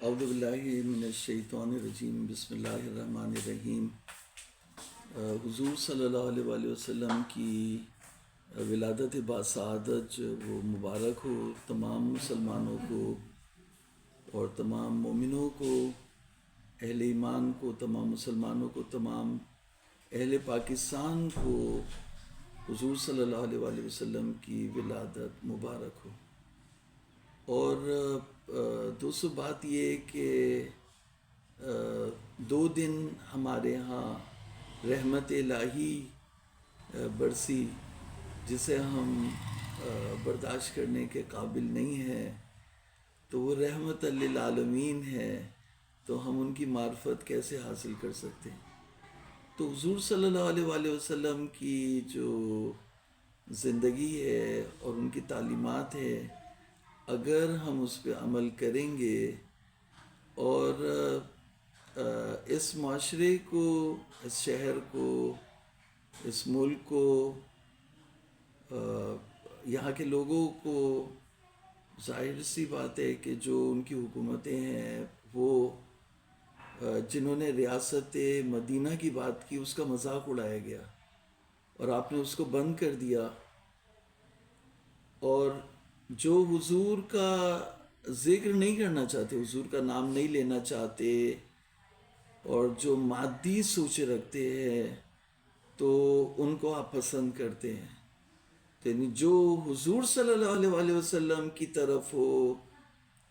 اعوذ باللہ من الشیطان الرجیم، بسم اللہ الرحمن الرحیم۔ حضور صلی اللہ علیہ وآلہ وسلم کی ولادت باسعادت جو وہ مبارک ہو تمام مسلمانوں کو اور تمام مومنوں کو، اہل ایمان کو، تمام مسلمانوں کو، تمام اہل پاکستان کو حضور صلی اللہ علیہ وآلہ وسلم کی ولادت مبارک ہو۔ اور دوسری بات یہ کہ 2 دن ہمارے ہاں رحمت الہی برسی جسے ہم برداشت کرنے کے قابل نہیں ہیں، تو وہ رحمت للعالمین ہے، تو ہم ان کی معرفت کیسے حاصل کر سکتے ہیں؟ تو حضور صلی اللہ علیہ وآلہ وسلم کی جو زندگی ہے اور ان کی تعلیمات ہے، اگر ہم اس پہ عمل کریں گے اور اس معاشرے کو، اس شہر کو، اس ملک کو، یہاں کے لوگوں کو، ظاہر سی بات ہے کہ جو ان کی حکومتیں ہیں وہ جنہوں نے ریاست مدینہ کی بات کی اس کا مذاق اڑایا گیا اور آپ نے اس کو بند کر دیا، اور جو حضور کا ذکر نہیں کرنا چاہتے، حضور کا نام نہیں لینا چاہتے، اور جو مادی سوچ رکھتے ہیں تو ان کو آپ پسند کرتے ہیں۔ یعنی جو حضور صلی اللہ علیہ وآلہ وسلم کی طرف ہو،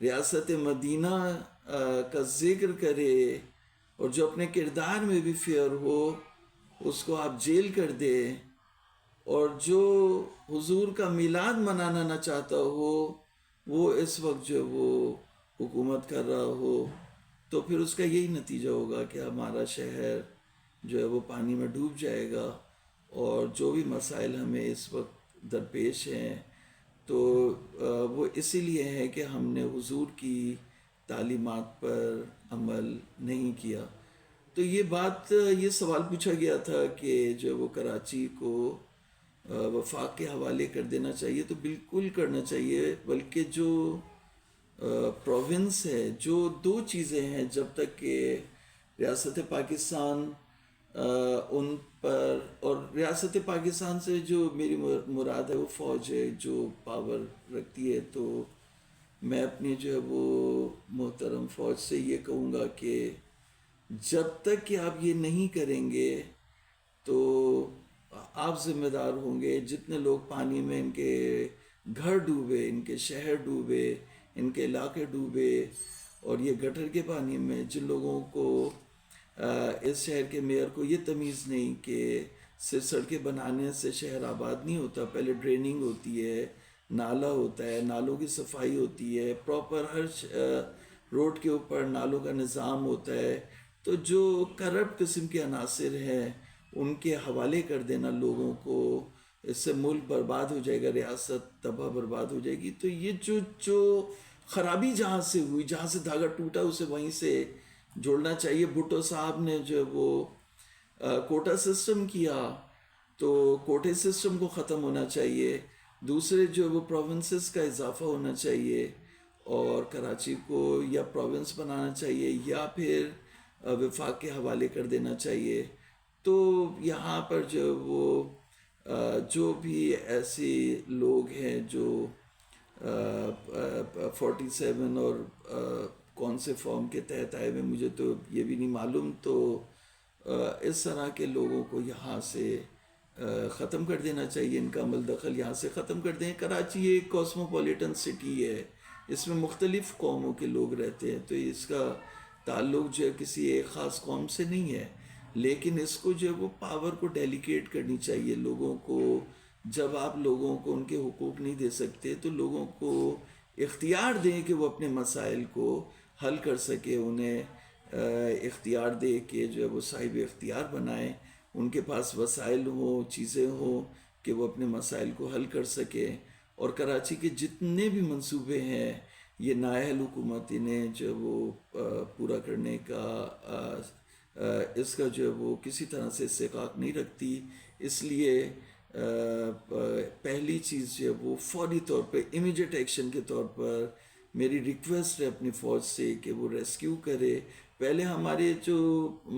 ریاست مدینہ کا ذکر کرے، اور جو اپنے کردار میں بھی فیئر ہو، اس کو آپ جیل کر دے، اور جو حضور کا میلاد منانا نہ چاہتا ہو وہ اس وقت جو وہ حکومت کر رہا ہو، تو پھر اس کا یہی نتیجہ ہوگا کہ ہمارا شہر جو ہے وہ پانی میں ڈوب جائے گا، اور جو بھی مسائل ہمیں اس وقت درپیش ہیں تو وہ اسی لیے ہے کہ ہم نے حضور کی تعلیمات پر عمل نہیں کیا۔ تو یہ سوال پوچھا گیا تھا کہ جو وہ کراچی کو وفاق کے حوالے کر دینا چاہیے، تو بالکل کرنا چاہیے، بلکہ جو پروونس ہے، جو 2 چیزیں ہیں جب تک کہ ریاست پاکستان ان پر، اور ریاست پاکستان سے جو میری مراد ہے وہ فوج ہے جو پاور رکھتی ہے، تو میں اپنی جو ہے وہ محترم فوج سے یہ کہوں گا کہ جب تک کہ آپ یہ نہیں کریں گے تو آپ ذمہ دار ہوں گے۔ جتنے لوگ پانی میں ان کے گھر ڈوبے، ان کے شہر ڈوبے، ان کے علاقے ڈوبے، اور یہ گٹر کے پانی میں جن لوگوں کو اس شہر کے میئر کو یہ تمیز نہیں کہ صرف سڑکیں بنانے سے شہر آباد نہیں ہوتا، پہلے ڈریننگ ہوتی ہے، نالا ہوتا ہے، نالوں کی صفائی ہوتی ہے، پراپر ہر روڈ کے اوپر نالوں کا نظام ہوتا ہے، تو جو کرپٹ قسم کے عناصر ہیں ان کے حوالے کر دینا لوگوں کو، اس سے ملک برباد ہو جائے گا، ریاست تباہ برباد ہو جائے گی۔ تو یہ جو خرابی جہاں سے ہوئی، جہاں سے دھاگا ٹوٹا اسے وہیں سے جوڑنا چاہیے۔ بھٹو صاحب نے جو وہ کوٹا سسٹم کیا، تو کوٹے سسٹم کو ختم ہونا چاہیے، دوسرے جو وہ پروونسز کا اضافہ ہونا چاہیے، اور کراچی کو یا پروونس بنانا چاہیے یا پھر وفاق کے حوالے کر دینا چاہیے۔ تو یہاں پر جو بھی ایسے لوگ ہیں جو 47 اور کون سے فارم کے تحت آئے ہوئے مجھے تو یہ بھی نہیں معلوم، تو اس طرح کے لوگوں کو یہاں سے ختم کر دینا چاہیے، ان کا عمل دخل یہاں سے ختم کر دیں۔ کراچی ایک کاسموپولیٹن سٹی ہے، اس میں مختلف قوموں کے لوگ رہتے ہیں، تو اس کا تعلق جو کسی ایک خاص قوم سے نہیں ہے، لیکن اس کو جو وہ پاور کو ڈیلیگیٹ کرنی چاہیے لوگوں کو۔ جب آپ لوگوں کو ان کے حقوق نہیں دے سکتے تو لوگوں کو اختیار دیں کہ وہ اپنے مسائل کو حل کر سکے، انہیں اختیار دے کہ جو ہے وہ صاحب اختیار بنائیں، ان کے پاس وسائل ہوں، چیزیں ہوں کہ وہ اپنے مسائل کو حل کر سکے۔ اور کراچی کے جتنے بھی منصوبے ہیں یہ نااہل حکومت انہیں جو وہ پورا کرنے کا اس کا جو ہے وہ کسی طرح سے استحقاق نہیں رکھتی، اس لیے پہلی چیز جو ہے وہ فوری طور پہ امیجیٹ ایکشن کے طور پر میری ریکویسٹ ہے اپنی فوج سے کہ وہ ریسکیو کرے. پہلے ہمارے جو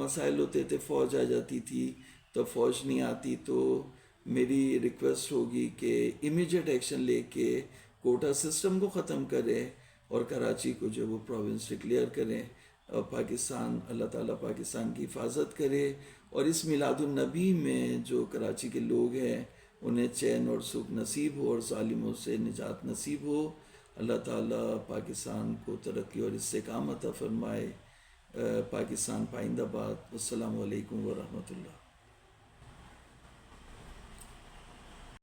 مسائل ہوتے تھے فوج آ جاتی تھی تو فوج نہیں آتی، تو میری ریکویسٹ ہوگی کہ امیجیٹ ایکشن لے کے کوٹا سسٹم کو ختم کرے اور کراچی کو جو وہ پروونس ڈکلیئر کریں. اور پاکستان، اللہ تعالیٰ پاکستان کی حفاظت کرے، اور اس میلاد النبی میں جو کراچی کے لوگ ہیں انہیں چین اور سکھ نصیب ہو اور ظالموں سے نجات نصیب ہو. اللہ تعالیٰ پاکستان کو ترقی اور استحکام عطا فرمائے. پاکستان پائندہ باد. السلام علیکم ورحمۃ اللہ.